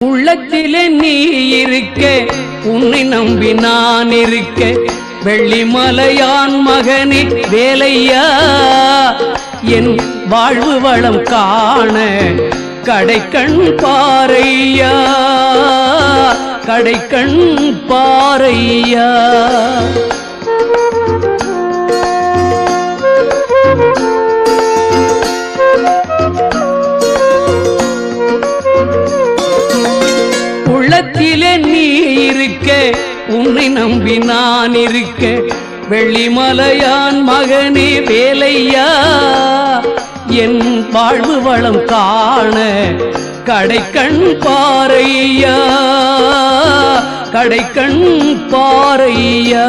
உள்ளத்திலே நீ இருக்க, உன்னை நம்பி நான் இருக்க, வெள்ளிமலையான் மகனே வேலையா, என் வாழ்வு வளம் காண கடைக்கண் பாரையா, கடைக்கண் பாரையா. உள்ளத்திலே நீ இருக்க, உன்னை நம்பி நான் இருக்க, வெள்ளிமலையான் மகனே வேலையா, என் வாழ்வு வளம் காண கடைக்கண் பாரையா, கடைக்கண் பாரையா.